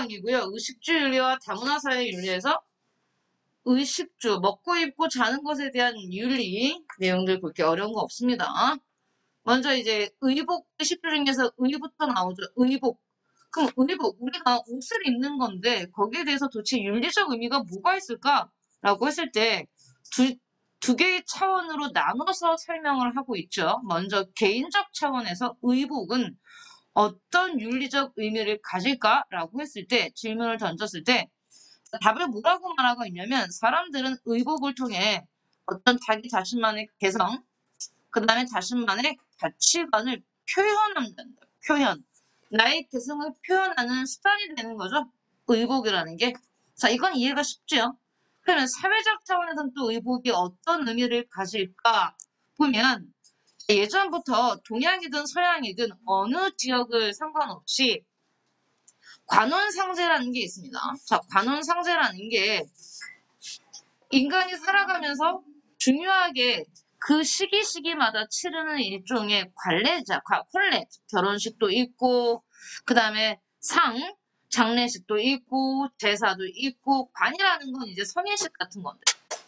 5강이고요. 의식주 윤리와 다문화사회 윤리에서 의식주, 먹고 입고 자는 것에 대한 윤리 내용들 그렇게 어려운 거 없습니다. 먼저 이제 의복, 의식주 중에서 의부터 나오죠. 의복. 그럼 의복, 우리가 옷을 입는 건데 거기에 대해서 도대체 윤리적 의미가 뭐가 있을까라고 했을 때 두 개의 차원으로 나눠서 설명을 하고 있죠. 먼저 개인적 차원에서 의복은 어떤 윤리적 의미를 가질까라고 했을 때 질문을 던졌을 때 답을 뭐라고 말하고 있냐면 사람들은 의복을 통해 어떤 자기 자신만의 개성, 그 다음에 자신만의 가치관을 표현한다. 표현. 나의 개성을 표현하는 수단이 되는 거죠. 의복이라는 게. 자, 이건 이해가 쉽죠? 그러면 사회적 차원에서는 또 의복이 어떤 의미를 가질까 보면 예전부터 동양이든 서양이든 어느 지역을 상관없이 관원상제라는 게 있습니다. 자, 관원상제라는 게 인간이 살아가면서 중요하게 그 시기마다 치르는 일종의 관례자, 혼례, 결혼식도 있고, 그 다음에 장례식도 있고, 제사도 있고, 관이라는 건 이제 성인식 같은 건데.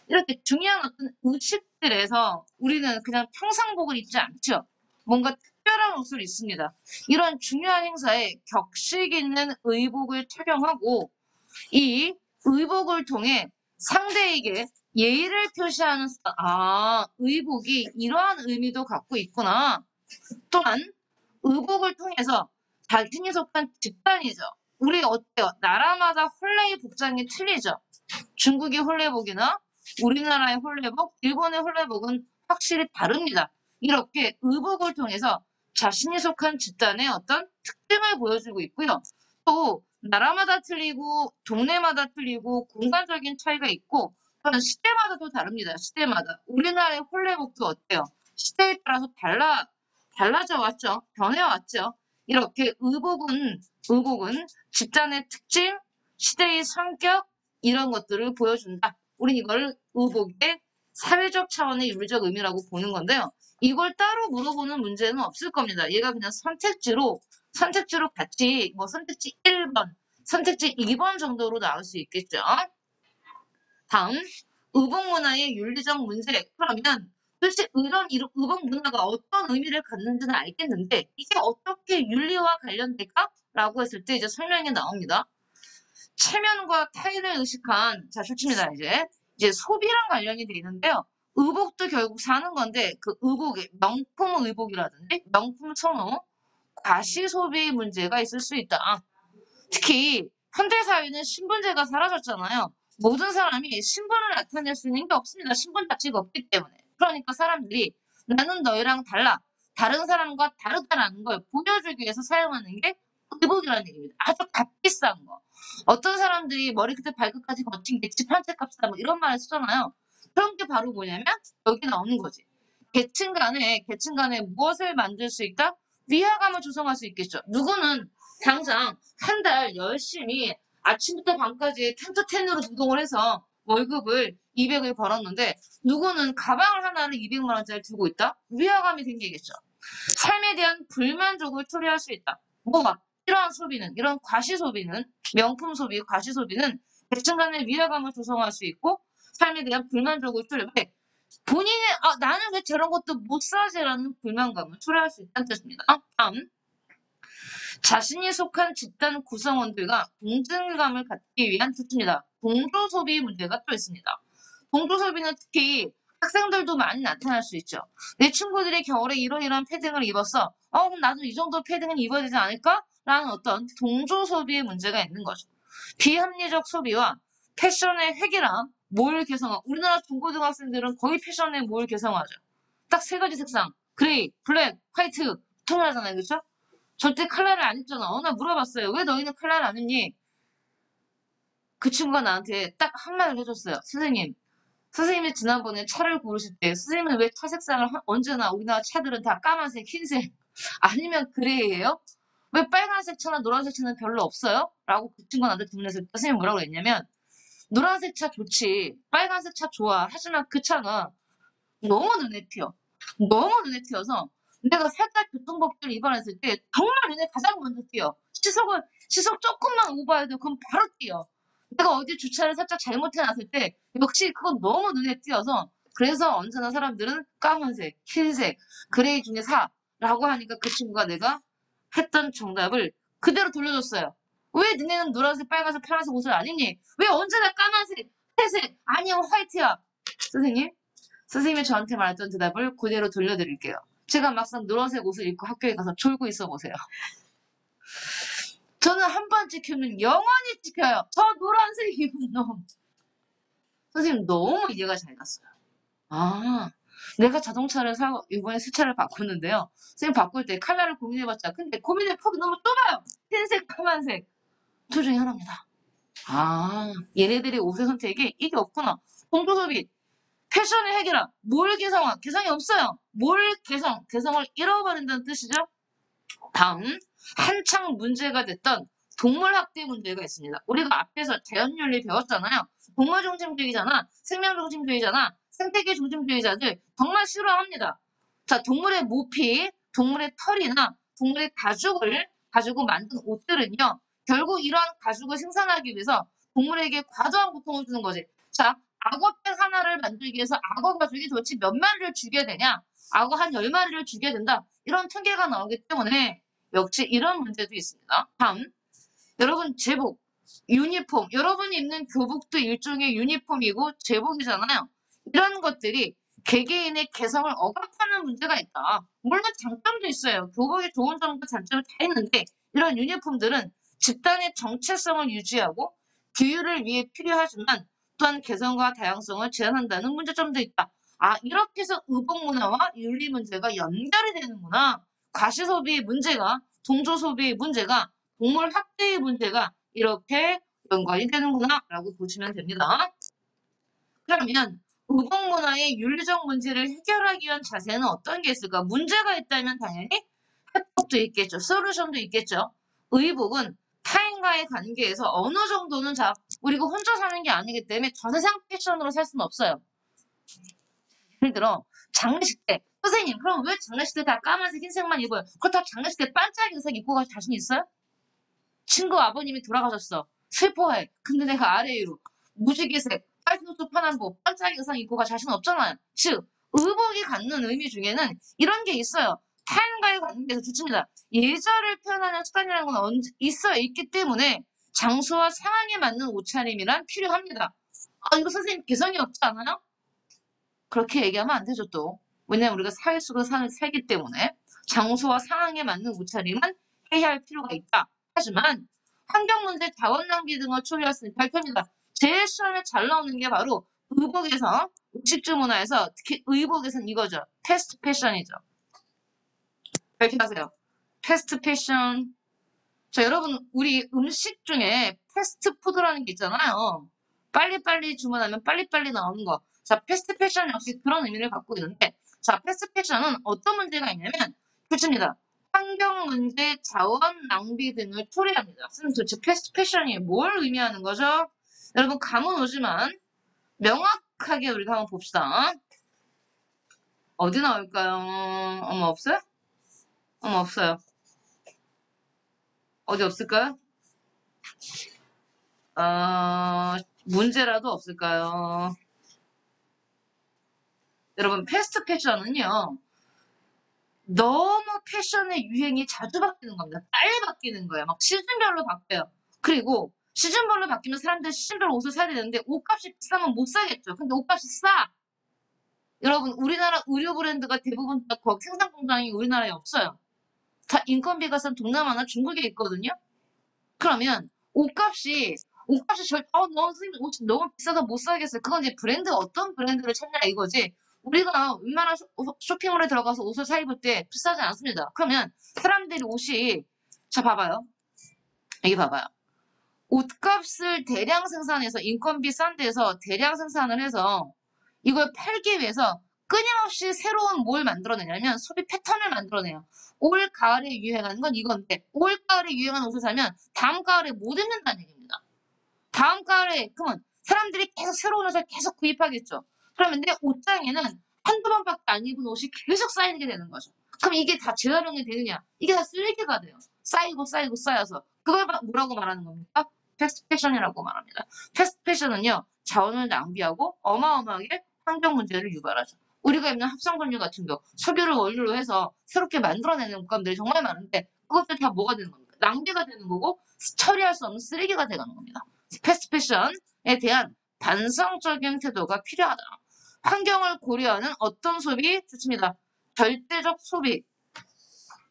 이렇게 중요한 어떤 의식들에서 우리는 그냥 평상복을 입지 않죠. 뭔가 특별한 옷을 입습니다. 이런 중요한 행사에 격식 있는 의복을 착용하고 이 의복을 통해 상대에게 예의를 표시하는 의복이 이러한 의미도 갖고 있구나. 또한 의복을 통해서 자신이 속한 집단이죠. 우리 어때요? 나라마다 혼례의 복장이 틀리죠. 중국의 혼례복이나 우리나라의 혼례복, 일본의 혼례복은 확실히 다릅니다. 이렇게 의복을 통해서 자신이 속한 집단의 어떤 특징을 보여주고 있고요. 또 나라마다 틀리고 동네마다 틀리고 공간적인 차이가 있고 또는 시대마다도 다릅니다. 시대마다. 우리나라의 혼례복도 어때요? 시대에 따라서 달라져 왔죠. 변해왔죠. 이렇게 의복은 집단의 특징, 시대의 성격 이런 것들을 보여준다. 우린 이걸 의복의 사회적 차원의 윤리적 의미라고 보는 건데요. 이걸 따로 물어보는 문제는 없을 겁니다. 얘가 그냥 선택지로 같이 선택지 1번, 선택지 2번 정도로 나올 수 있겠죠. 다음 의복 문화의 윤리적 문제. 그러면 도대체 이런 의복 문화가 어떤 의미를 갖는지는 알겠는데 이게 어떻게 윤리와 관련될까? 라고 했을 때 이제 설명이 나옵니다. 체면과 타인을 의식한 좋습니다. 이제 소비랑 관련이 돼 있는데요. 의복도 결국 사는 건데 그 의복의 명품 의복이라든지 명품 선호, 과시 소비 문제가 있을 수 있다. 특히 현대 사회는 신분제가 사라졌잖아요. 모든 사람이 신분을 나타낼 수 있는 게 없습니다. 신분 자체가 없기 때문에. 그러니까 사람들이 나는 너희랑 달라. 다른 사람과 다르다라는 걸 보여주기 위해서 사용하는 게 의복이라는 얘기입니다. 아주 값비싼 거. 어떤 사람들이 머리끝에 발끝까지 거친 게 집 한 채 값이다 이런 말을 쓰잖아요. 그런 게 바로 뭐냐면 여기 나오는 거지. 계층 간에 무엇을 만들 수 있다? 위화감을 조성할 수 있겠죠. 누구는 당장 한 달 열심히 아침부터 밤까지 텐트텐으로 노동을 해서 월급을 200을 벌었는데 누구는 가방을 하나를 200만 원짜리 들고 있다? 위화감이 생기겠죠. 삶에 대한 불만족을 초래할 수 있다. 뭐가? 이러한 소비는, 이런 과시 소비는, 명품 소비, 과시 소비는 계층 간의 위화감을 조성할 수 있고 삶에 대한 불만족을 초래해 본인의 나는 왜 저런 것도 못 사지라는 불만감을 초래할 수 있다는 뜻입니다. 다음 자신이 속한 집단 구성원들과 동등감을 갖기 위한 조치입니다. 동조 소비 문제가 또 있습니다. 동조 소비는 특히 학생들도 많이 나타날 수 있죠. 내 친구들이 겨울에 이런 패딩을 입었어. 그럼 나도 이 정도 패딩은 입어야 되지 않을까? 라는 어떤 동조 소비의 문제가 있는 거죠. 비합리적 소비와 패션의 획일화, 뭘 개성화. 우리나라 중고등학생들은 거의 패션에 뭘 개성하죠. 딱 세 가지 색상. 그레이, 블랙, 화이트. 통일하잖아요. 그렇죠? 절대 칼라를 안 입잖아. 나 물어봤어요. 왜 너희는 칼라를 안 입니? 그 친구가 나한테 딱 한마디를 해줬어요. 선생님이 지난번에 차를 고르실 때 선생님은 왜 차 색상을 언제나 우리나라 차들은 다 까만색, 흰색 아니면 그레이예요? 왜 빨간색 차나 노란색 차는 별로 없어요? 라고 그 친구가 나한테 질문해서 선생님이 뭐라고 했냐면 노란색 차 좋지. 빨간색 차 좋아. 하지만 그 차는 너무 눈에 띄어. 너무 눈에 띄어서 내가 살짝 교통법규를 위반했을 때 정말 눈에 가장 먼저 띄어. 시속 조금만 오버해도 그럼 바로 띄어. 내가 어디 주차를 살짝 잘못해놨을 때 역시 그건 너무 눈에 띄어서 그래서 언제나 사람들은 까만색, 흰색, 그레이 중에 4라고 하니까 그 친구가 내가 했던 정답을 그대로 돌려줬어요. 왜 너네는 노란색, 빨간색, 파란색 옷을 안 입니? 왜 언제나 까만색, 회색, 아니면 화이트야? 선생님, 선생님이 저한테 말했던 대답을 그대로 돌려드릴게요. 제가 막상 노란색 옷을 입고 학교에 가서 졸고 있어 보세요. 저는 한 번 찍히면 영원히 찍혀요. 저 노란색 입은 놈. 선생님 너무 이해가 잘 갔어요. 아, 내가 자동차를 사고 이번에 새 차를 바꿨는데요. 선생님 바꿀 때 컬러를 고민해봤자 근데 고민의 폭이 너무 좁아요. 흰색, 까만색. 둘 중에 하나입니다. 아, 얘네들이 옷의 선택에 이게 없구나. 공조 소비. 패션의 핵이라 뭘 개성화? 개성이 없어요. 뭘 개성을 잃어버린다는 뜻이죠. 다음, 한창 문제가 됐던 동물학대 문제가 있습니다. 우리가 앞에서 자연윤리 배웠잖아요. 동물중심주의잖아, 생명중심주의잖아, 생태계 중심주의자들 정말 싫어합니다. 자, 동물의 모피, 동물의 털이나 동물의 가죽을 가지고 만든 옷들은요. 결국 이러한 가죽을 생산하기 위해서 동물에게 과도한 고통을 주는 거지. 자, 악어백 하나를 만들기 위해서 악어 가죽이 도대체 몇 마리를 죽여야 되냐? 악어 한 10마리를 죽여야 된다. 이런 통계가 나오기 때문에 역시 이런 문제도 있습니다. 다음, 여러분 제복, 유니폼, 여러분이 입는 교복도 일종의 유니폼이고 제복이잖아요. 이런 것들이 개개인의 개성을 억압하는 문제가 있다. 물론 장점도 있어요. 교복의 좋은 점과 단점이 다 있는데 이런 유니폼들은 집단의 정체성을 유지하고 규율을 위해 필요하지만 또한 개성과 다양성을 제한한다는 문제점도 있다. 아, 이렇게 해서 의복 문화와 윤리 문제가 연결이 되는구나. 과시소비의 문제가, 동조소비의 문제가, 동물 학대의 문제가 이렇게 연관이 되는구나 라고 보시면 됩니다. 그러면 의복 문화의 윤리적 문제를 해결하기 위한 자세는 어떤 게 있을까? 문제가 있다면 당연히 해법도 있겠죠. 솔루션도 있겠죠. 의복은 타인과의 관계에서 어느 정도는 우리가 혼자 사는 게 아니기 때문에 저세상 패션으로 살 수는 없어요. 예를 들어 장례식 때 선생님 그럼 왜 장례식 때 다 까만색 흰색만 입어요? 그렇다고 장례식 때 반짝이색 입고 갈 자신 있어요? 친구 아버님이 돌아가셨어. 슬퍼해. 근데 내가 아래 위로 무지개색, 빨간 옷 파남보, 반짝이 의상 입고 갈 자신 없잖아요. 즉 의복이 갖는 의미 중에는 이런 게 있어요. 타인과의 관계에서 좋습니다. 예절을 표현하는 습관이라는 건 있기 때문에 장소와 상황에 맞는 옷차림이란 필요합니다. 아, 이거 선생님 개성이 없지 않아요? 그렇게 얘기하면 안 되죠, 또. 왜냐면 우리가 사회 속에서 살기 때문에 장소와 상황에 맞는 옷차림은 해야 할 필요가 있다. 하지만 환경 문제, 자원 낭비 등을 초래했으니 발표입니다. 제일 시험에 잘 나오는 게 바로 의복에서, 음식주 문화에서 특히 의복에서는 이거죠. 패스트 패션이죠. 발표하세요. 패스트 패션. 자, 여러분, 우리 음식 중에 패스트푸드라는 게 있잖아요. 빨리빨리 주문하면 빨리빨리 나오는 거. 자, 패스트 패션 역시 그런 의미를 갖고 있는데, 자, 패스트 패션은 어떤 문제가 있냐면, 그렇습니다. 환경 문제, 자원 낭비 등을 초래합니다. 선생님, 도대체 패스트 패션이 뭘 의미하는 거죠? 여러분, 감은 오지만 명확하게 우리가 한번 봅시다. 어디 나올까요? 어머, 없어요? 어머, 없어요. 어디 없을까요? 문제라도 없을까요? 여러분, 패스트 패션은요, 너무 패션의 유행이 자주 바뀌는 겁니다. 빨리 바뀌는 거예요. 막 시즌별로 바뀌어요. 그리고 시즌별로 바뀌면 사람들이 시즌별로 옷을 사야 되는데 옷값이 비싸면 못 사겠죠. 근데 옷값이 싸. 여러분, 우리나라 의류 브랜드가 대부분 다 생산 공장이 우리나라에 없어요. 다 인건비가 싼 동남아나 중국에 있거든요. 그러면 옷값이 너무 선생님 옷이 너무 비싸서 못 사겠어요. 그건 이제 어떤 브랜드를 찾냐 이거지. 우리가 웬만한 쇼핑몰에 들어가서 옷을 사 입을 때 비싸지 않습니다. 그러면 사람들이 자, 봐봐요. 여기 봐봐요. 옷값을 대량 생산해서 인건비 싼 데서 대량 생산을 해서 이걸 팔기 위해서 끊임없이 새로운 뭘 만들어내냐면 소비 패턴을 만들어내요. 올 가을에 유행하는 건 이건데 올 가을에 유행하는 옷을 사면 다음 가을에 못 입는다는 얘기입니다. 다음 가을에 그러면 사람들이 계속 새로운 옷을 계속 구입하겠죠. 그러면 내 옷장에는 한두 번밖에 안 입은 옷이 계속 쌓이게 되는 거죠. 그럼 이게 다 재활용이 되느냐? 이게 다 쓰레기가 돼요. 쌓이고 쌓이고 쌓여서. 그걸 뭐라고 말하는 겁니까? 패스트 패션이라고 말합니다. 패스트 패션은요, 자원을 낭비하고 어마어마하게 환경 문제를 유발하죠. 우리가 입는 합성섬유 같은 경우 석유를 원료로 해서 새롭게 만들어내는 물감들이 정말 많은데 그것들 다 뭐가 되는 겁니까? 낭비가 되는 거고 처리할 수 없는 쓰레기가 되는 겁니다. 패스트 패션에 대한 반성적인 태도가 필요하다. 환경을 고려하는 어떤 소비 좋습니다. 절대적 소비,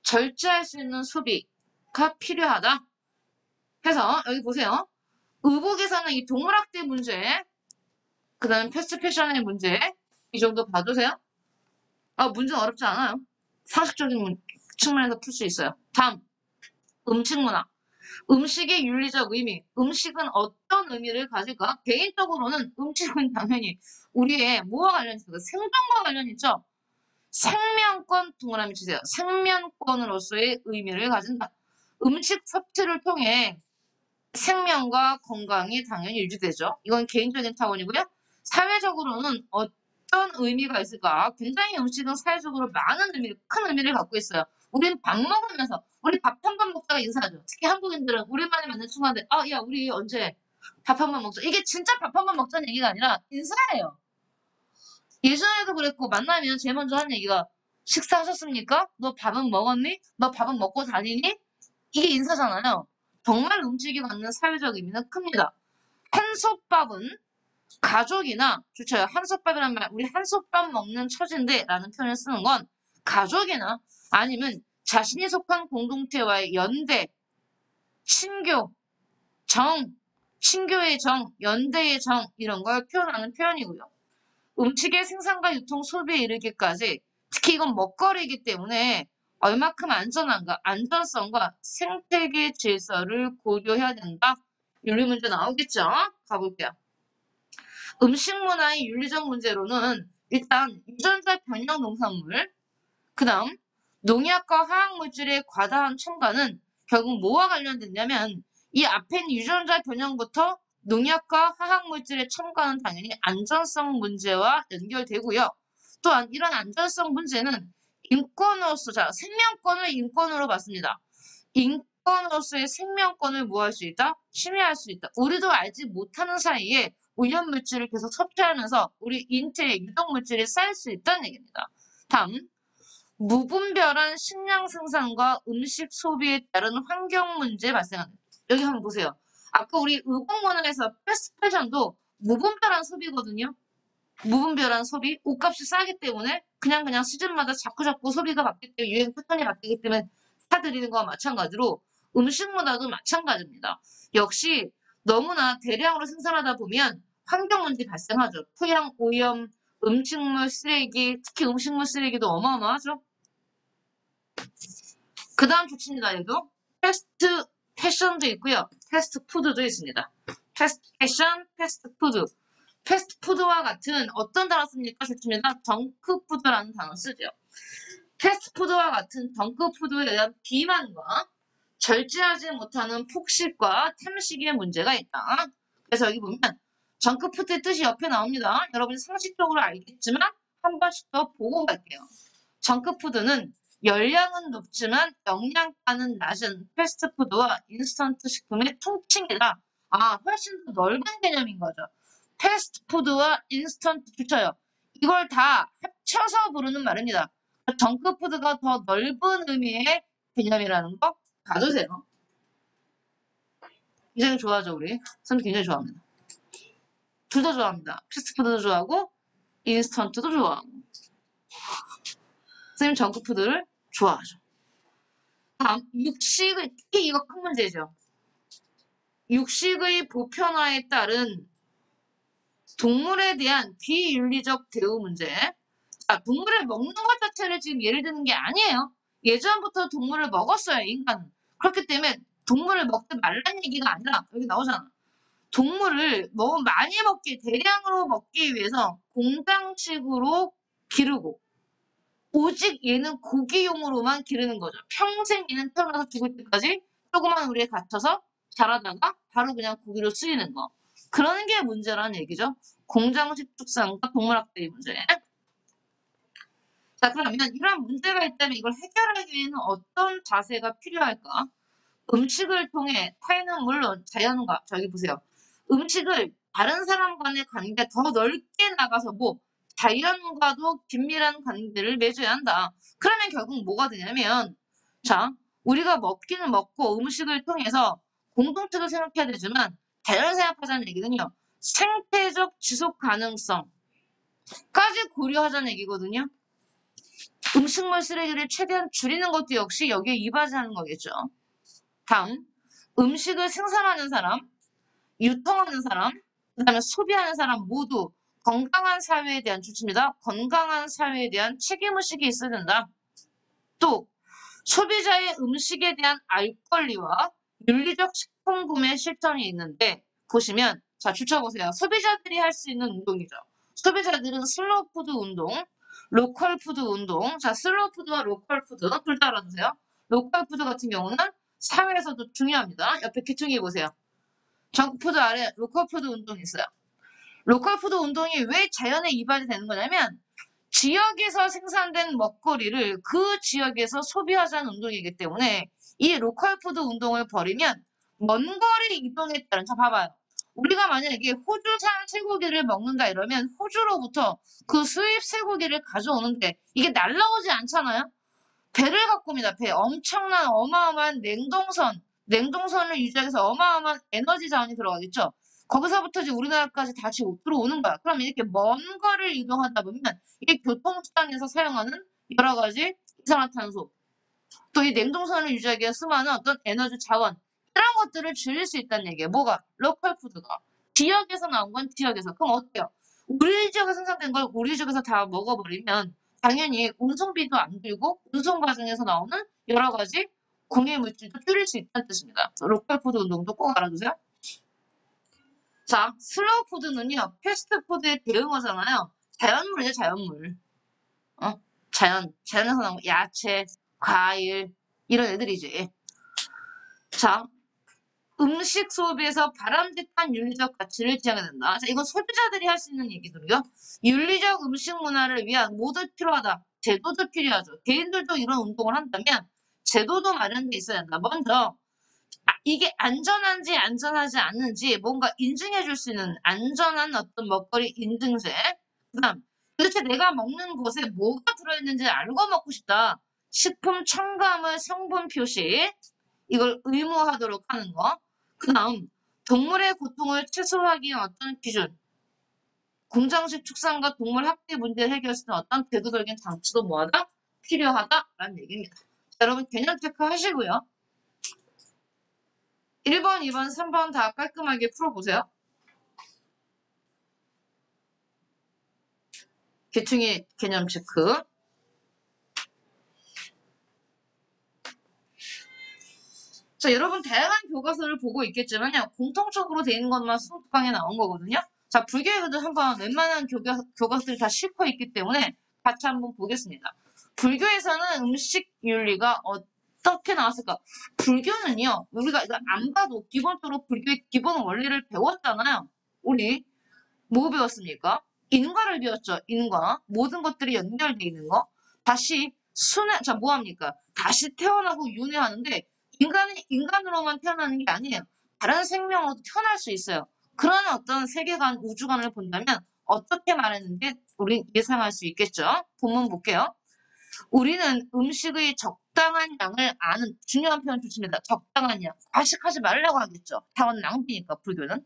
절제할 수 있는 소비가 필요하다. 해서 여기 보세요. 의복에서는 이 동물학대 문제, 그 다음에 패스트 패션의 문제 이 정도 봐주세요. 문제는 어렵지 않아요. 상식적인 측면에서 풀 수 있어요. 다음, 음식 문화. 음식의 윤리적 의미. 음식은 어떤 의미를 가질까? 개인적으로는 음식은 당연히 우리의 뭐와 관련이 있어요? 생존과 관련이 있죠. 생명권 동그라미 주세요. 생명권으로서의 의미를 가진다. 음식 섭취를 통해 생명과 건강이 당연히 유지되죠. 이건 개인적인 차원이고요. 사회적으로는 어떤 의미가 있을까? 굉장히 음식은 사회적으로 많은 의미, 큰 의미를 갖고 있어요. 우리는 밥 먹으면서 우리 밥 한 번 먹다가 인사하죠. 특히 한국인들은 우리만이 만난 친구한테 야 우리 언제 밥 한 번 먹자. 이게 진짜 밥 한 번 먹자는 얘기가 아니라 인사예요. 예전에도 그랬고 만나면 제일 먼저 하는 얘기가 식사하셨습니까? 너 밥은 먹었니? 너 밥은 먹고 다니니? 이게 인사잖아요. 정말 음식이 갖는 사회적 의미는 큽니다. 한솥밥은 가족이나 좋죠. 한솥밥이란 말 우리 한솥밥 먹는 처지인데 라는 표현을 쓰는 건 가족이나 아니면 자신이 속한 공동체와의 연대, 친교, 정, 친교의 정, 연대의 정 이런 걸 표현하는 표현이고요. 음식의 생산과 유통 소비에 이르기까지 특히 이건 먹거리이기 때문에 얼마큼 안전한가, 안전성과 생태계 질서를 고려해야 된다. 윤리 문제 나오겠죠? 가볼게요. 음식 문화의 윤리적 문제로는 일단 유전자 변형 농산물, 그 다음 농약과 화학물질의 과다한 첨가는 결국 뭐와 관련됐냐면 이 앞에 있는 유전자 변형부터 농약과 화학물질의 첨가는 당연히 안전성 문제와 연결되고요. 또한 이런 안전성 문제는 인권으로서, 생명권을 인권으로 봤습니다. 인권으로서의 생명권을 뭐 할 수 있다? 침해할 수 있다. 우리도 알지 못하는 사이에 오염물질을 계속 섭취하면서 우리 인체에 유독물질이 쌓일 수 있다는 얘기입니다. 다음, 무분별한 식량 생산과 음식 소비에 따른 환경 문제 발생합니다. 여기 한번 보세요. 아까 우리 의공문화에서 패스트 패션도 무분별한 소비거든요. 무분별한 소비, 옷값이 싸기 때문에 그냥 시즌마다 자꾸 소비가 바뀌기 때문에 유행 패턴이 바뀌기 때문에 사들이는 거와 마찬가지로 음식 문화도 마찬가지입니다. 역시 너무나 대량으로 생산하다 보면 환경 문제 발생하죠. 토양 오염, 음식물 쓰레기, 특히 음식물 쓰레기도 어마어마하죠. 그 다음 좋습니다. 얘도 패스트 패션도 있고요. 패스트 푸드도 있습니다. 패스트 패션, 패스트 푸드. 패스트푸드와 같은 어떤 단어 씁니까? 좋습니다. 정크푸드라는 단어 쓰죠. 패스트푸드와 같은 정크푸드에 대한 비만과 절제하지 못하는 폭식과 탐식의 문제가 있다. 그래서 여기 보면 정크푸드의 뜻이 옆에 나옵니다. 여러분이 상식적으로 알겠지만 한 번씩 더 보고 갈게요. 정크푸드는 열량은 높지만 영양가는 낮은 패스트푸드와 인스턴트 식품의 통칭이다. 훨씬 더 넓은 개념인 거죠. 패스트푸드와 인스턴트 좋죠. 이걸 다 합쳐서 부르는 말입니다. 정크푸드가 더 넓은 의미의 개념이라는 거 봐주세요. 굉장히 좋아하죠, 우리. 선생님 굉장히 좋아합니다. 둘 다 좋아합니다. 패스트푸드도 좋아하고 인스턴트도 좋아하고. 선생님 정크푸드를 좋아하죠. 다음, 육식의, 특히 이거 큰 문제죠. 육식의 보편화에 따른 동물에 대한 비윤리적 대우 문제. 동물을 먹는 것 자체를 지금 예를 드는 게 아니에요. 예전부터 동물을 먹었어요, 인간은. 그렇기 때문에 동물을 먹지 말라는 얘기가 아니라 여기 나오잖아. 동물을 너무 많이 대량으로 먹기 위해서 공장식으로 기르고 오직 얘는 고기용으로만 기르는 거죠. 평생 얘는 태어나서 죽을 때까지 조그만 우리에 갇혀서 자라다가 바로 그냥 고기로 쓰이는 거. 그러는 게 문제라는 얘기죠. 공장식 축산과 동물학대의 문제. 자, 그러면 이런 문제가 있다면 이걸 해결하기 위해는 어떤 자세가 필요할까? 음식을 통해 타인은 물론 자연과 저기 보세요. 음식을 다른 사람 간의 관계 더 넓게 나가서 뭐 자연과도 긴밀한 관계를 맺어야 한다. 그러면 결국 뭐가 되냐면 자, 우리가 먹기는 먹고 음식을 통해서 공동체도 생각해야 되지만 자연 생각하자는 얘기는요. 생태적 지속 가능성까지 고려하자는 얘기거든요. 음식물 쓰레기를 최대한 줄이는 것도 역시 여기에 이바지하는 거겠죠. 다음, 음식을 생산하는 사람, 유통하는 사람, 그다음에 소비하는 사람 모두 건강한 사회에 대한 조치입니다. 건강한 사회에 대한 책임의식이 있어야 된다. 또 소비자의 음식에 대한 알 권리와 윤리적 식품 구매 실천이 있는데 보시면 자 추쳐보세요. 소비자들이 할 수 있는 운동이죠. 소비자들은 슬로우 푸드 운동, 로컬 푸드 운동. 자 슬로우 푸드와 로컬 푸드 둘 다 알아두세요. 로컬 푸드 같은 경우는 사회에서도 중요합니다. 옆에 기둥이 보세요. 정크푸드 아래 로컬푸드 운동이 있어요. 로컬푸드 운동이 왜 자연에 이발이 되는 거냐면 지역에서 생산된 먹거리를 그 지역에서 소비하자는 운동이기 때문에 이 로컬푸드 운동을 벌이면 먼 거리 이동에 따른 자 봐봐요. 우리가 만약에 호주산 쇠고기를 먹는다 이러면 호주로부터 그 수입 쇠고기를 가져오는데 이게 날라오지 않잖아요. 배를 갖고 옵니다. 배. 엄청난 어마어마한 냉동선을 유지하기 위해서 어마어마한 에너지 자원이 들어가겠죠. 거기서부터 이제 우리나라까지 다시 들어오는 거야. 그럼 이렇게 먼 거리를 이동하다 보면 이 교통수단에서 사용하는 여러 가지 이산화탄소, 또 이 냉동선을 유지하기 위해 수많은 어떤 에너지 자원, 이런 것들을 줄일 수 있다는 얘기예요. 뭐가? 로컬 푸드가. 지역에서 나온 건 지역에서. 그럼 어때요? 우리 지역에서 생산된 걸 우리 지역에서 다 먹어버리면 당연히 운송비도 안 들고 운송 과정에서 나오는 여러 가지 공해 물질도 줄일 수 있다는 뜻입니다. 로컬 푸드 운동도 꼭 알아두세요. 자, 슬로우 푸드는요, 패스트푸드의 대응어잖아요. 자연물이죠, 자연물. 자연에서 나온 야채, 과일, 이런 애들이지. 자, 음식 소비에서 바람직한 윤리적 가치를 지향해야 된다. 자, 이건 소비자들이 할 수 있는 얘기들이요. 윤리적 음식 문화를 위한 모두 필요하다. 제도도 필요하죠. 개인들도 이런 운동을 한다면 제도도 마련돼 있어야 한다. 먼저 이게 안전한지 안전하지 않는지 뭔가 인증해 줄 수 있는 안전한 어떤 먹거리 인증제. 그다음 도대체 내가 먹는 것에 뭐가 들어있는지 알고 먹고 싶다. 식품 첨가물 성분 표시 이걸 의무화하도록 하는 거. 그다음 동물의 고통을 최소화하기 위한 어떤 기준. 공장식 축산과 동물 학대 문제를 해결할 수 있는 어떤 제도적인 장치도 뭐하다? 필요하다라는 얘기입니다. 자, 여러분 개념 체크하시고요. 1번, 2번, 3번 다 깔끔하게 풀어보세요. 계층의 개념 체크. 자, 여러분 다양한 교과서를 보고 있겠지만요. 공통적으로 되어 있는 것만 수능특강에 나온 거거든요. 자, 불교에도 한번 웬만한 교과서들이 다 싣고 있기 때문에 같이 한번 보겠습니다. 불교에서는 음식 윤리가 어떻게 나왔을까? 불교는요, 우리가 이거 안 봐도 기본적으로 불교의 기본 원리를 배웠잖아요. 우리 뭐 배웠습니까? 인과를 배웠죠. 인과. 모든 것들이 연결되어 있는 거. 다시 자, 뭐 합니까? 다시 태어나고 윤회하는데 인간은 인간으로만 태어나는 게 아니에요. 다른 생명으로도 태어날 수 있어요. 그런 어떤 세계관, 우주관을 본다면 어떻게 말했는지 우리 예상할 수 있겠죠. 본문 볼게요. 우리는 음식의 적당한 양을 아는 중요한 표현 좋습니다. 적당한 양. 과식하지 말라고 하겠죠. 다원 낭비니까 불교는.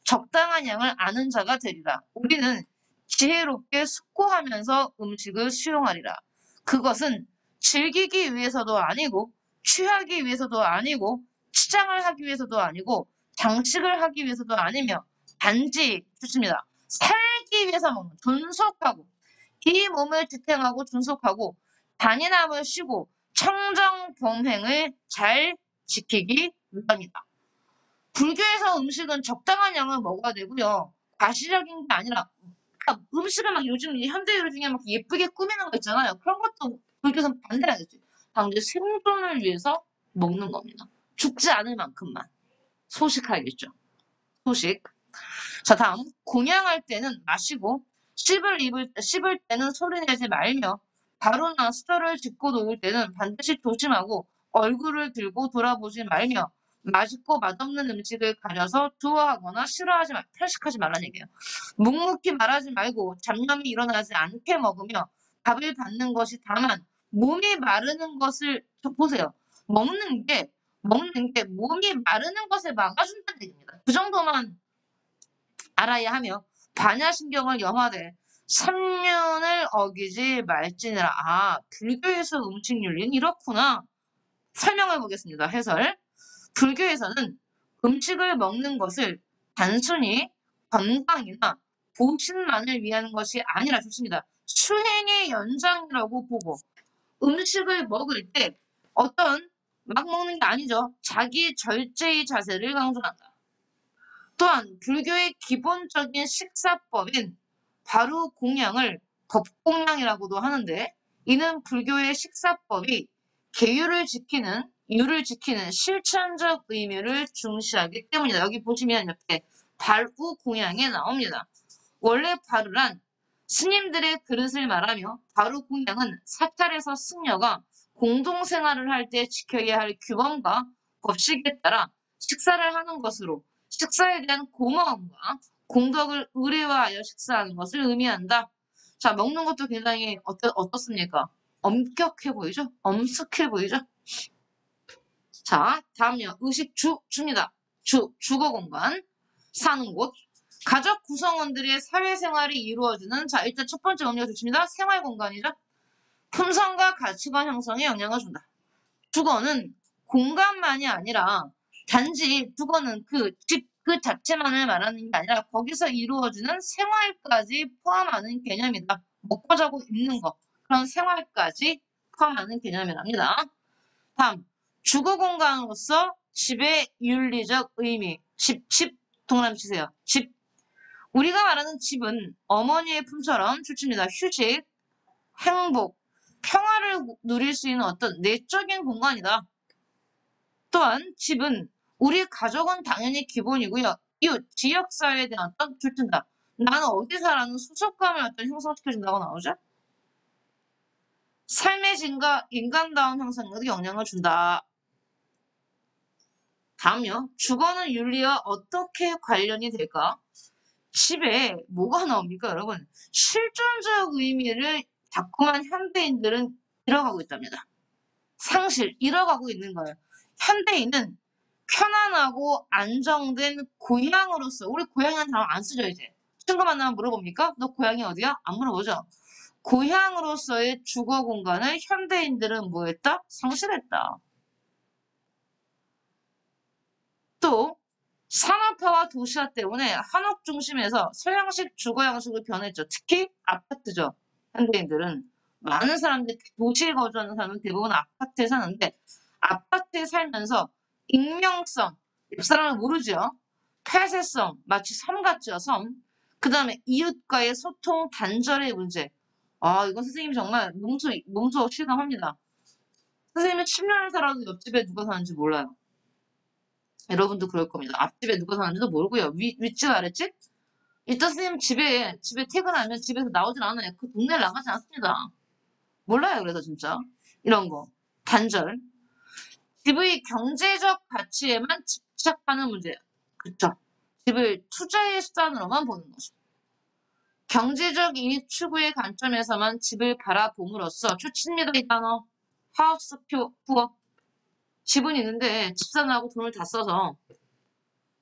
적당한 양을 아는 자가 되리라. 우리는 지혜롭게 숙고하면서 음식을 수용하리라. 그것은 즐기기 위해서도 아니고 취하기 위해서도 아니고 치장을 하기 위해서도 아니고 장식을 하기 위해서도 아니며 단지 좋습니다. 살기 위해서 먹는 존속하고 이 몸을 지탱하고 존속하고 잔인함을 쉬고 청정범행을 잘 지키기 위함이다. 불교에서 음식은 적당한 양을 먹어야 되고요. 과시적인 게 아니라 그러니까 음식을 막 요즘 현대 요리 중에 막 예쁘게 꾸미는 거 있잖아요. 그런 것도 불교에서는 반대하겠지. 단지 생존을 위해서 먹는 겁니다. 죽지 않을 만큼만. 소식하겠죠. 소식. 자, 다음. 공양할 때는 마시고 씹을 때는 소리 내지 말며 가루나 수저를 짚고 놓을 때는 반드시 조심하고 얼굴을 들고 돌아보지 말며 맛있고 맛없는 음식을 가려서 좋아하거나 편식하지 말라는 얘기예요. 묵묵히 말하지 말고 잡념이 일어나지 않게 먹으며 밥을 받는 것이 다만 몸이 마르는 것을 보세요. 먹는 게 몸이 마르는 것을 막아준다는 얘기입니다. 그 정도만 알아야 하며 반야신경을 염하되 삼륜을 어기지 말지니라. 아, 불교에서 음식 윤리는 이렇구나. 설명해 보겠습니다. 해설. 불교에서는 음식을 먹는 것을 단순히 건강이나 보신만을 위한 것이 아니라 좋습니다. 수행의 연장이라고 보고 음식을 먹을 때 막 먹는 게 아니죠. 자기 절제의 자세를 강조한다. 또한 불교의 기본적인 식사법인 바로 공양을 법공양이라고도 하는데 이는 불교의 식사법이 유를 지키는 실천적 의미를 중시하기 때문이다. 여기 보시면 옆에 바루 공양에 나옵니다. 원래 바루란 스님들의 그릇을 말하며 바루 공양은 사찰에서 승려가 공동생활을 할 때 지켜야 할 규범과 법칙에 따라 식사를 하는 것으로 식사에 대한 고마움과 공덕을 의례화하여 식사하는 것을 의미한다. 자, 먹는 것도 굉장히 어떻습니까? 엄격해 보이죠? 엄숙해 보이죠? 자, 다음요. 주입니다. 주거 공간, 사는 곳, 가족 구성원들의 사회생활이 이루어지는, 자, 일단 첫 번째 의미가 좋습니다. 생활 공간이죠. 품성과 가치관 형성에 영향을 준다. 주거는 공간만이 아니라 단지 주거는 그 집 그 자체만을 말하는 게 아니라 거기서 이루어지는 생활까지 포함하는 개념이다. 먹고 자고 입는 거 그런 생활까지 포함하는 개념이랍니다. 다음 주거 공간으로서 집의 윤리적 의미. 집 동그라미 치세요. 집. 우리가 말하는 집은 어머니의 품처럼 좋습니다. 휴식, 행복, 평화를 누릴 수 있는 어떤 내적인 공간이다. 또한 집은 우리 가족은 당연히 기본이고요. 이웃, 지역사회에 대한 어떤 줄텐다. 나는 어디 살아는 소속감을 형성시켜준다고 나오죠? 삶의 질과 인간다운 형성에도 영향을 준다. 다음요. 주거는 윤리와 어떻게 관련이 될까? 집에 뭐가 나옵니까, 여러분? 실존적 의미를 자꾸만 현대인들은 잃어가고 있답니다. 잃어가고 있는 거예요. 현대인은 편안하고 안정된 고향으로서, 우리 고향이라는 단어 안 쓰죠, 이제. 친구 만나면 물어봅니까? 너 고향이 어디야? 안 물어보죠. 고향으로서의 주거 공간을 현대인들은 뭐 했다? 상실했다. 또, 산업화와 도시화 때문에 한옥 중심에서 서양식 주거 양식으로 변했죠. 특히 아파트죠. 현대인들은. 많은 사람들이 도시에 거주하는 사람은 대부분 아파트에 사는데 아파트에 살면서 익명성, 옆 사람을 모르죠. 폐쇄성, 마치 섬 같죠, 섬. 그 다음에 이웃과의 소통, 단절의 문제. 아, 이건 선생님이 정말 몸소 실감합니다. 선생님은 10년을 살아도 옆집에 누가 사는지 몰라요. 여러분도 그럴 겁니다. 앞집에 누가 사는지도 모르고요. 윗집, 아랫집? 일단 선생님 집에 퇴근하면 집에서 나오질 않아요. 그 동네를 나가지 않습니다. 몰라요, 그래서 진짜. 이런 거. 단절. 집의 경제적 가치에만 집착하는 문제예요. 그쵸? 집을 투자의 수단으로만 보는 거죠. 경제적 이익 추구의 관점에서만 집을 바라봄으로써 좋습니다, 이 단어. 하우스 푸어. 집은 있는데 집사람하고 돈을 다 써서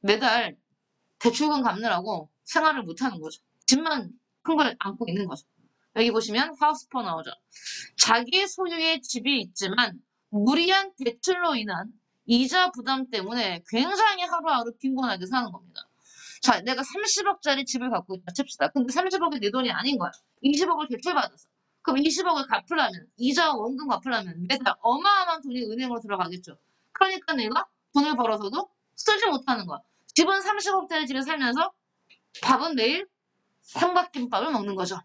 매달 대출금 갚느라고 생활을 못하는 거죠. 집만 큰 걸 안고 있는 거죠. 여기 보시면 하우스 푸어 나오죠. 자기 소유의 집이 있지만 무리한 대출로 인한 이자 부담 때문에 굉장히 하루하루 빈곤하게 사는 겁니다. 자, 내가 30억짜리 집을 갖고 있다 칩시다. 근데 30억이 내 돈이 아닌 거야. 20억을 대출받았어. 그럼 20억을 갚으려면, 이자와 원금 갚으려면 매달 어마어마한 돈이 은행으로 들어가겠죠. 그러니까 내가 돈을 벌어서도 쓰지 못하는 거야. 집은 30억짜리 집에 살면서 밥은 매일 삼각김밥을 먹는 거죠.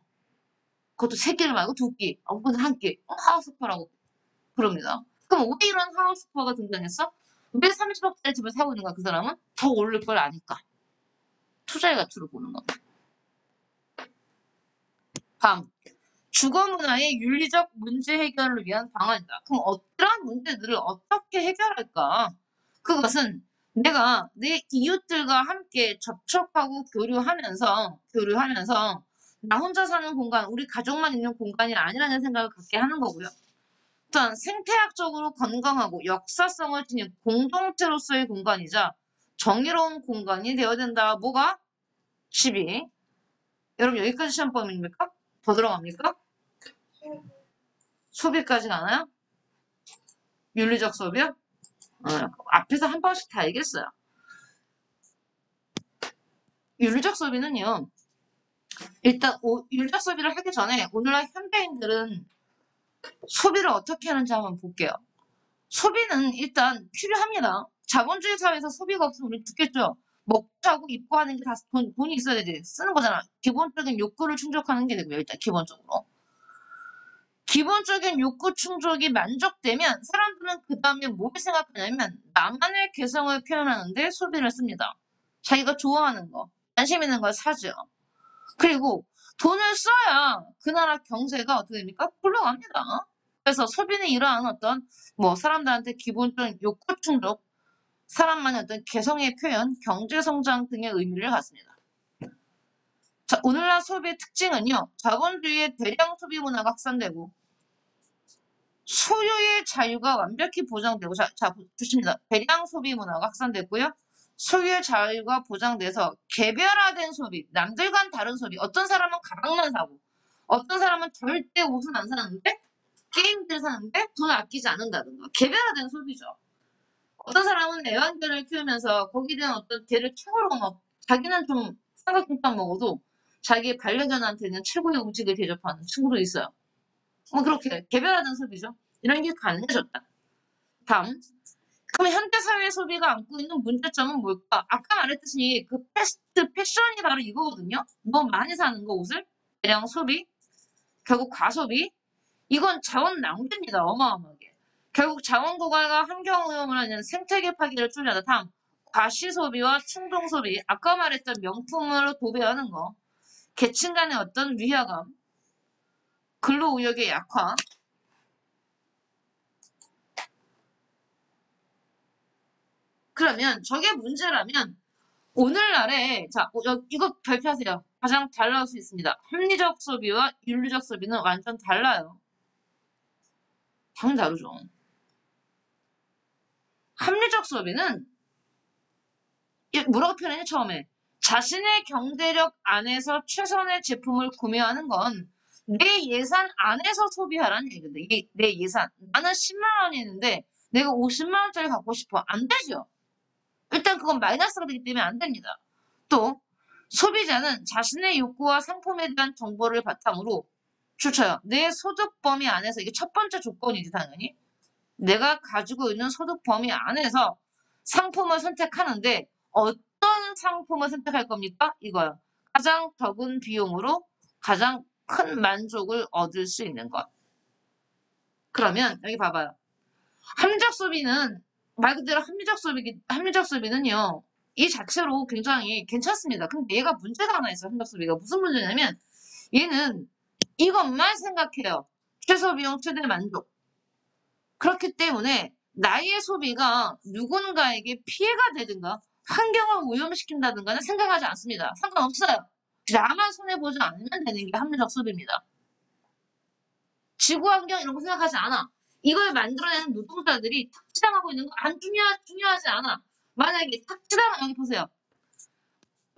그것도 3끼를 말고 2끼, 혹은 1끼. 하우스파라고 그럽니다. 그럼 왜 이런 하우스파가 등장했어? 왜 30억짜리 집을 사고 있는가, 그 사람은? 더 오를 걸 아니까. 투자의 가치로 보는 겁니다. 다음. 주거 문화의 윤리적 문제 해결을 위한 방안이다. 그럼 어떠한 문제들을 어떻게 해결할까? 그것은 내가 내 이웃들과 함께 접촉하고 교류하면서 나 혼자 사는 공간, 우리 가족만 있는 공간이 아니라는 생각을 갖게 하는 거고요. 일단 생태학적으로 건강하고 역사성을 지닌 공동체로서의 공간이자 정의로운 공간이 되어야 된다. 뭐가? 12. 여러분 여기까지 시험범위입니까? 더 들어갑니까? 소비까지 가나요? 윤리적 소비요? 앞에서 한 번씩 다 얘기했어요. 윤리적 소비는요. 일단 윤리적 소비를 하기 전에 오늘날 현대인들은 소비를 어떻게 하는지 한번 볼게요. 소비는 일단 필요합니다. 자본주의 사회에서 소비가 없으면 우리 죽겠죠. 먹고 자고 입고 하는 게 다 돈이 있어야지 쓰는 거잖아. 기본적인 욕구를 충족하는 게 되고요. 일단 기본적으로. 기본적인 욕구 충족이 만족되면 사람들은 그 다음에 뭘 생각하냐면 나만의 개성을 표현하는데 소비를 씁니다. 자기가 좋아하는 거, 관심 있는 걸 사죠. 그리고 돈을 써야 그 나라 경제가 어떻게 됩니까? 굴러갑니다. 그래서 소비는 이러한 어떤 사람들한테 기본적인 욕구 충족, 사람만의 어떤 개성의 표현, 경제 성장 등의 의미를 갖습니다. 자, 오늘날 소비의 특징은요. 자본주의의 대량 소비 문화가 확산되고 소유의 자유가 완벽히 보장되고 자 보십니다. 대량 소비 문화가 확산됐고요. 소유의 자유가 보장돼서 개별화된 소비, 남들과는 다른 소비. 어떤 사람은 가방만 사고 어떤 사람은 절대 옷은 안 사는데 게임들 사는데 돈 아끼지 않는다든가. 개별화된 소비죠. 어떤 사람은 애완견을 키우면서 거기에 대한 어떤 개를 최고로 자기는 좀 삼각김밥 먹어도 자기 반려견한테는 최고의 음식을 대접하는 친구도 있어요. 그렇게 개별화된 소비죠. 이런 게 가능해졌다. 다음. 그럼 현대사회 소비가 안고 있는 문제점은 뭘까? 아까 말했듯이 그 패스트 패션이 바로 이거거든요. 너무 많이 사는 거 옷을. 대량 소비. 결국 과소비. 이건 자원 낭비입니다. 어마어마하게. 결국 자원 고갈과 환경오염을 하는 생태계 파괴를 초래하다. 다음. 과시소비와 충동소비. 아까 말했던 명품으로 도배하는 거. 계층 간의 어떤 위화감. 근로의욕의 약화. 그러면 저게 문제라면 오늘날에 이거 발표하세요. 가장 잘 나올 수 있습니다. 합리적 소비와 윤리적 소비는 완전 달라요. 당연히 다르죠. 합리적 소비는 뭐라고 표현했냐 처음에 자신의 경제력 안에서 최선의 제품을 구매하는 건 내 예산 안에서 소비하라는 얘기인데 내 예산 나는 10만 원이 있는데 내가 50만 원짜리 갖고 싶어 안 되죠. 일단 그건 마이너스가 되기 때문에 안 됩니다. 또 소비자는 자신의 욕구와 상품에 대한 정보를 바탕으로 출처요. 내 소득 범위 안에서 이게 첫 번째 조건이지 당연히 내가 가지고 있는 소득 범위 안에서 상품을 선택하는데 어떤 상품을 선택할 겁니까? 이거요. 가장 적은 비용으로 가장 큰 만족을 얻을 수 있는 것. 그러면 여기 봐봐요. 합리적 소비는 말 그대로 합리적 소비는요. 이 자체로 굉장히 괜찮습니다. 근데 얘가 문제가 하나 있어요. 합리적 소비가 무슨 문제냐면 얘는 이것만 생각해요. 최소 비용 최대 만족. 그렇기 때문에 나의 소비가 누군가에게 피해가 되든가 환경을 오염시킨다든가는 생각하지 않습니다. 상관없어요. 나만 손해보지 않으면 되는 게 합리적 소비입니다. 지구환경 이런 거 생각하지 않아. 이걸 만들어내는 노동자들이 탁치당하고 있는 거 안 중요하지 않아. 만약에 탁치당 여기 보세요.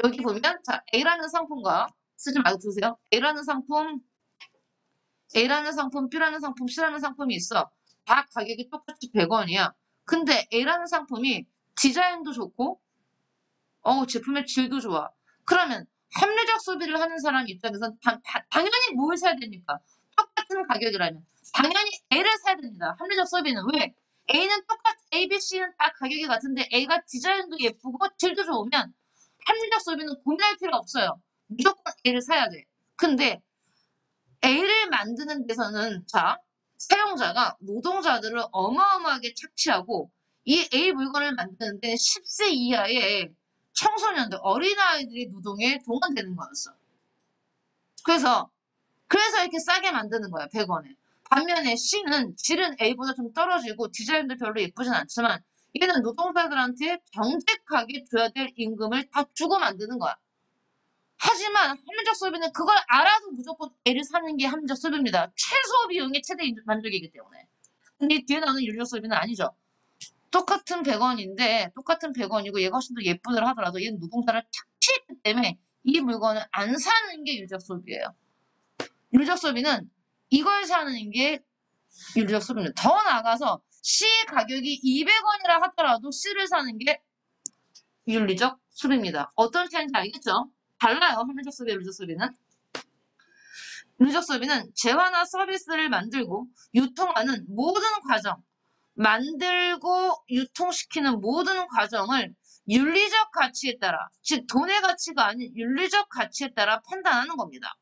여기 보면 자 A라는 상품과 쓰지 말고 보세요. A라는 상품, B라는 상품, C라는 상품이 있어. 다 가격이 똑같이 100원이야. 근데 A라는 상품이 디자인도 좋고 제품의 질도 좋아. 그러면 합리적 소비를 하는 사람 입장에서는 당연히 뭘 사야 됩니까? 똑같은 가격이라면 당연히 A를 사야 됩니다. 합리적 소비는 왜? A는 A, B, C는 다 가격이 같은데 A가 디자인도 예쁘고 질도 좋으면 합리적 소비는 고민할 필요 없어요. 무조건 A를 사야 돼. 근데 A를 만드는 데서는 사용자가 노동자들을 어마어마하게 착취하고 이 A 물건을 만드는데 10세 이하의 청소년들, 어린아이들이 노동에 동원되는 거였어. 그래서 그래서 이렇게 싸게 만드는 거야, 100원에. 반면에 C는 질은 A보다 좀 떨어지고 디자인도 별로 예쁘진 않지만 얘는 노동자들한테 정직하게 줘야 될 임금을 다 주고 만드는 거야. 하지만 합리적 소비는 그걸 알아도 무조건 A를 사는 게 합리적 소비입니다. 최소 비용의 최대 만족이기 때문에. 근데 뒤에 나오는 윤리적 소비는 아니죠. 똑같은 100원인데 똑같은 100원이고 얘가 훨씬 더 예쁘더라 하더라도 얘는 노동자를 착취했기 때문에 이 물건을 안 사는 게 윤리적 소비예요. 윤리적 소비는 이걸 사는 게 윤리적 소비입니다. 더 나아가서 C 가격이 200원이라 하더라도 C를 사는 게 윤리적 소비입니다. 어떤 차이인지 알겠죠? 달라요. 합리적 소비와 윤리적 소비는. 윤리적 소비는 재화나 서비스를 만들고 유통하는 모든 과정, 만들고 유통시키는 모든 과정을 윤리적 가치에 따라, 즉 돈의 가치가 아닌 윤리적 가치에 따라 판단하는 겁니다.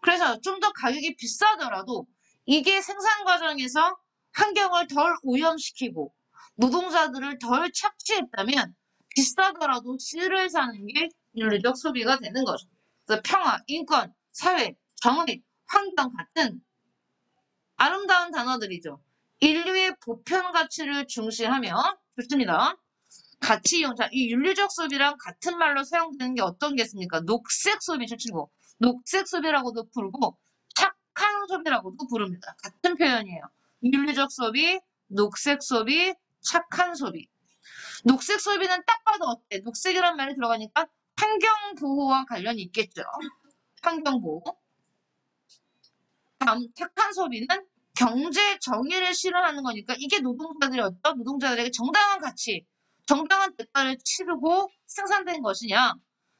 그래서 좀 더 가격이 비싸더라도 이게 생산 과정에서 환경을 덜 오염시키고 노동자들을 덜 착취했다면 비싸더라도 C를 사는 게 윤리적 소비가 되는 거죠. 그래서 평화, 인권, 사회, 정의, 환경 같은 아름다운 단어들이죠. 인류의 보편 가치를 중시하며 좋습니다. 가치 이용. 자, 이 윤리적 소비랑 같은 말로 사용되는 게 어떤 게 있습니까? 녹색 소비 좋치고 녹색 소비라고도 부르고 착한 소비라고도 부릅니다. 같은 표현이에요. 윤리적 소비, 녹색 소비, 착한 소비. 녹색 소비는 딱 봐도 어때? 녹색이란 말이 들어가니까 환경 보호와 관련이 있겠죠. 환경 보호. 다음 착한 소비는 경제 정의를 실현하는 거니까 이게 노동자들이 어떤 노동자들에게 정당한 가치, 정당한 대가를 치르고 생산된 것이냐,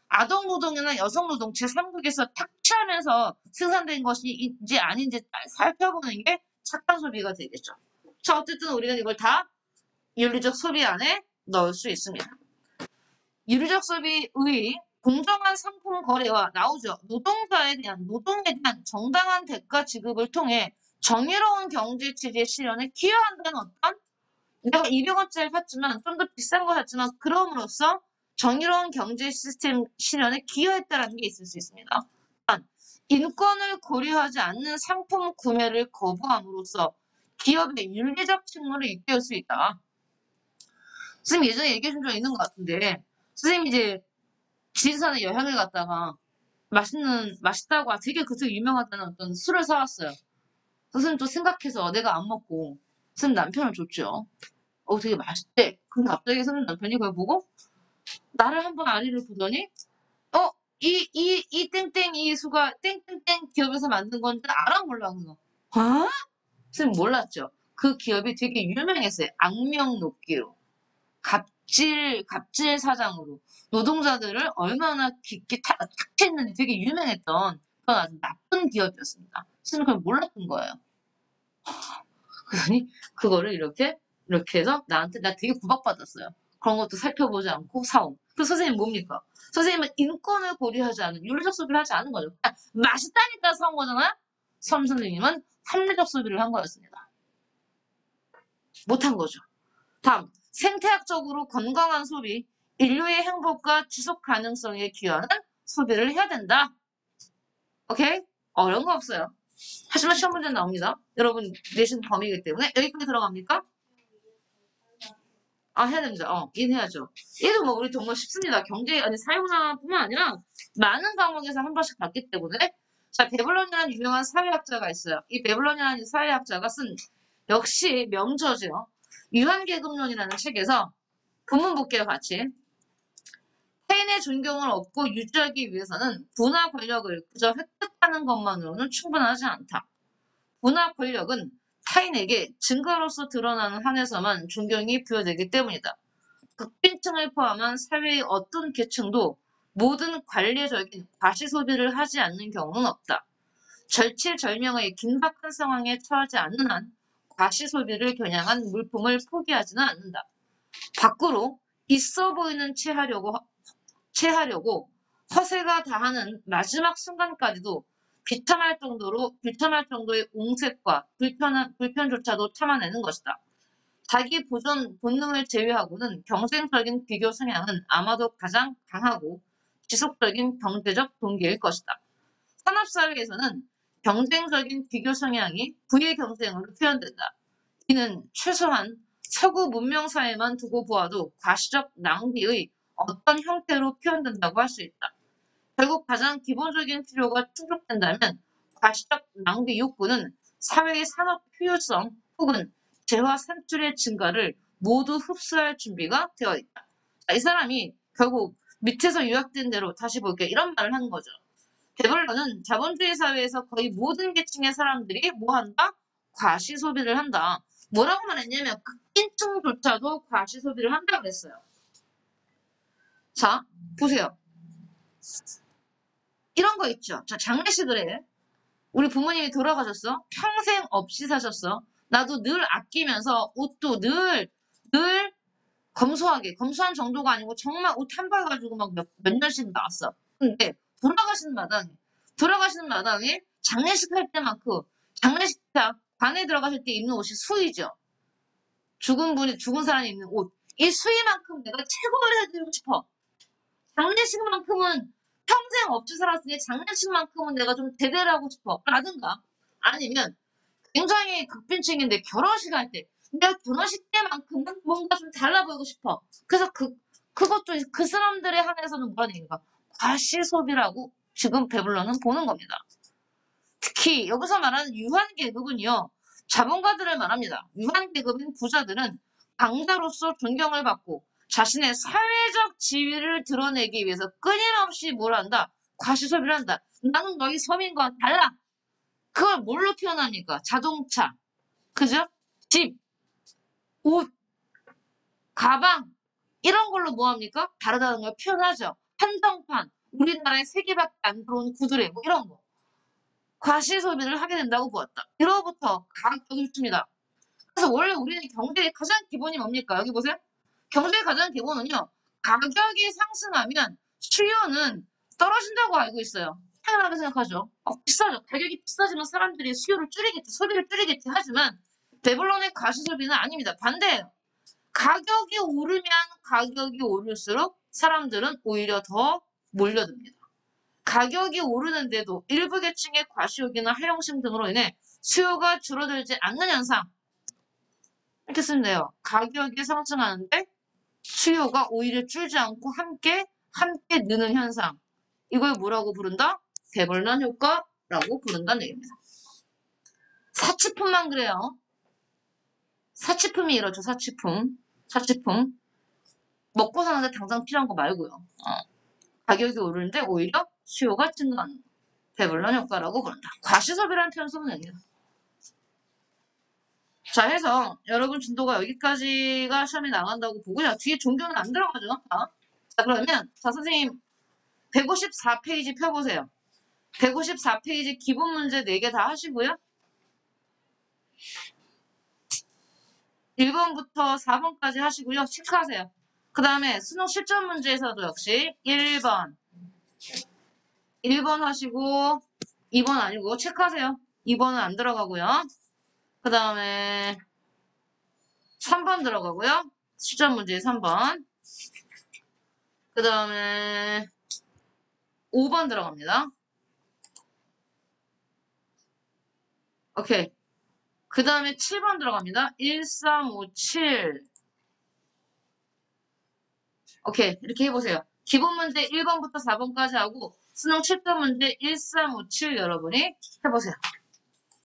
아동 노동이나 여성 노동 제3국에서 탁취하면서 생산된 것인지 아닌지 살펴보는 게 착한 소비가 되겠죠. 자, 어쨌든 우리는 이걸 다 윤리적 소비 안에 넣을 수 있습니다. 윤리적 소비의 공정한 상품 거래와 나오죠. 노동에 대한 정당한 대가 지급을 통해 정의로운 경제 체제 실현에 기여한다는 어떤 내가 200원짜리 샀지만 좀 더 비싼 거 샀지만 그럼으로써 정의로운 경제 시스템 실현에 기여했다는 게 있을 수 있습니다. 인권을 고려하지 않는 상품 구매를 거부함으로써 기업의 윤리적 책무를 입대할 수 있다. 선생님 예전에 얘기해 준 적 있는 것 같은데 선생님 이제 지리산에 여행을 갔다가 맛있다고 되게 그쪽 유명하다는 어떤 술을 사왔어요. 선생님 또 생각해서 내가 안 먹고 선생님 남편을 줬죠. 되게 맛있대. 근데 갑자기 선생님 남편이 그걸 보고 나를 한번 아리를 보더니 이 땡땡 이 수가 땡땡땡 기업에서 만든 건지 알아 몰라 그거. 어? 선생님 몰랐죠. 그 기업이 되게 유명했어요. 악명 높기로. 갑질 사장으로 노동자들을 얼마나 깊게 탁취했는지 되게 유명했던 그런 아주 나쁜 기업이었습니다. 저는 그걸 몰랐던 거예요. 그러니 그거를 이렇게 해서 나한테 나 되게 구박받았어요. 그런 것도 살펴보지 않고 사온. 그 선생님 뭡니까? 선생님은 인권을 고려하지 않은 윤리적 소비를 하지 않은 거죠. 그냥 맛있다니까 사온 거잖아요. 선생님은 합리적 소비를 한 거였습니다. 못한 거죠. 다음 생태학적으로 건강한 소비, 인류의 행복과 지속 가능성에 기여하는 소비를 해야 된다. 오케이? 어려운 거 없어요. 하지만 시험 문제 나옵니다. 여러분 내신 범위이기 때문에 여기까지 들어갑니까? 해야 됩니다. 해야죠. 얘도 뭐 우리 정말 쉽습니다. 경제 아니 사회문화뿐만 아니라 많은 과목에서 한 번씩 봤기 때문에 자 베블런이라는 유명한 사회학자가 있어요. 이 베블런이라는 사회학자가 쓴 역시 명저죠. 유한계급론이라는 책에서 본문 볼게요, 같이. 타인의 존경을 얻고 유지하기 위해서는 부나 권력을 그저 획득하는 것만으로는 충분하지 않다. 부나 권력은 타인에게 증거로서 드러나는 한에서만 존경이 부여되기 때문이다. 극빈층을 포함한 사회의 어떤 계층도 모든 관례적인 과시소비를 하지 않는 경우는 없다. 절체절명의 긴박한 상황에 처하지 않는 한 과시소비를 겨냥한 물품을 포기하지는 않는다. 밖으로 있어 보이는 체하려고 허세가 다하는 마지막 순간까지도 비참할 정도의 옹색과 불편조차도 참아내는 것이다. 자기 본능을 제외하고는 경쟁적인 비교 성향은 아마도 가장 강하고 지속적인 경제적 동기일 것이다. 산업사회에서는 경쟁적인 비교 성향이 부의 경쟁으로 표현된다. 이는 최소한 서구 문명사회만 두고 보아도 과시적 낭비의 어떤 형태로 표현된다고 할 수 있다. 결국 가장 기본적인 필요가 충족된다면 과시적 낭비 욕구는 사회의 산업 효율성 혹은 재화 산출의 증가를 모두 흡수할 준비가 되어 있다. 자, 이 사람이 결국 밑에서 요약된 대로 다시 볼게요. 이런 말을 하는 거죠. 베벌러는 자본주의 사회에서 거의 모든 계층의 사람들이 뭐 한다? 과시 소비를 한다. 뭐라고 말했냐면 극빈층조차도 과시 소비를 한다고 그랬어요. 자, 보세요. 이런 거 있죠. 자, 장례식을 해. 우리 부모님이 돌아가셨어. 평생 없이 사셨어. 나도 늘 아끼면서 옷도 늘 검소하게, 검소한 정도가 아니고 정말 옷 한 벌 가지고 막 몇 년씩 나왔어. 근데 돌아가시는 마당에 장례식 할 때만큼 장례식 관에 들어가실 때 입는 옷이 수의죠. 죽은 사람이 입는 옷. 이 수의만큼 내가 최고를 해드리고 싶어. 장례식만큼은 평생 없이 살았으니 장례식만큼은 내가 좀 제대로 하고 싶어. 라든가 아니면 굉장히 극빈층인데 결혼식 할 때 내가 결혼식 때만큼은 뭔가 좀 달라 보이고 싶어. 그래서 그것도 그 사람들에 한해서는 뭐라는 얘기인가? 과시 소비라고 지금 베블러는 보는 겁니다. 특히 여기서 말하는 유한 계급은요. 자본가들을 말합니다. 유한 계급인 부자들은 강자로서 존경을 받고 자신의 사회적 지위를 드러내기 위해서 끊임없이 뭘 한다? 과시 소비를 한다. 나는 너희 서민과 달라. 그걸 뭘로 표현합니까? 자동차, 그죠? 집, 옷, 가방 이런 걸로 뭐합니까? 다르다는 걸 표현하죠. 한정판, 우리나라에 세 개밖에 안 들어온 구두래 뭐 이런 거. 과시 소비를 하게 된다고 보았다. 1호부터 가격이 줍니다. 그래서 원래 우리는 경제의 가장 기본이 뭡니까? 여기 보세요. 경제의 가장 기본은요. 가격이 상승하면 수요는 떨어진다고 알고 있어요. 당연하게 생각하죠. 비싸죠. 가격이 비싸지면 사람들이 수요를 줄이겠지, 소비를 줄이겠지 하지만 데블론의 과시 소비는 아닙니다. 반대예요. 가격이 오를수록 사람들은 오히려 더 몰려듭니다. 가격이 오르는데도 일부 계층의 과시욕이나 하용심 등으로 인해 수요가 줄어들지 않는 현상. 이렇게 쓰면 돼요. 가격이 상승하는데 수요가 오히려 줄지 않고 함께 느는 현상. 이걸 뭐라고 부른다? 데벌런 효과라고 부른다는 얘기입니다. 사치품만 그래요. 사치품이 이렇죠. 사치품. 먹고 사는데 당장 필요한 거 말고요. 가격이 오르는데 오히려 수요가 증가하는 데벌런 효과라고 부른다. 과시소비라는 표현 쓰면 됩니다. 자, 해서 여러분 진도가 여기까지가 시험에 나간다고 보고요. 뒤에 종교는 안 들어가죠. 자, 그러면 자 선생님 154페이지 펴보세요. 154페이지 기본 문제 4개 다 하시고요. 1번부터 4번까지 하시고요. 체크하세요. 그 다음에 수능 실전 문제에서도 역시 1번 하시고 2번 아니고 체크하세요. 2번은 안 들어가고요. 그 다음에 3번 들어가고요. 실전 문제 3번. 그 다음에 5번 들어갑니다. 오케이. 그 다음에 7번 들어갑니다. 1357. 오케이. 이렇게 해보세요. 기본 문제 1번부터 4번까지 하고 수능 7번 문제 1357 여러분이 해보세요.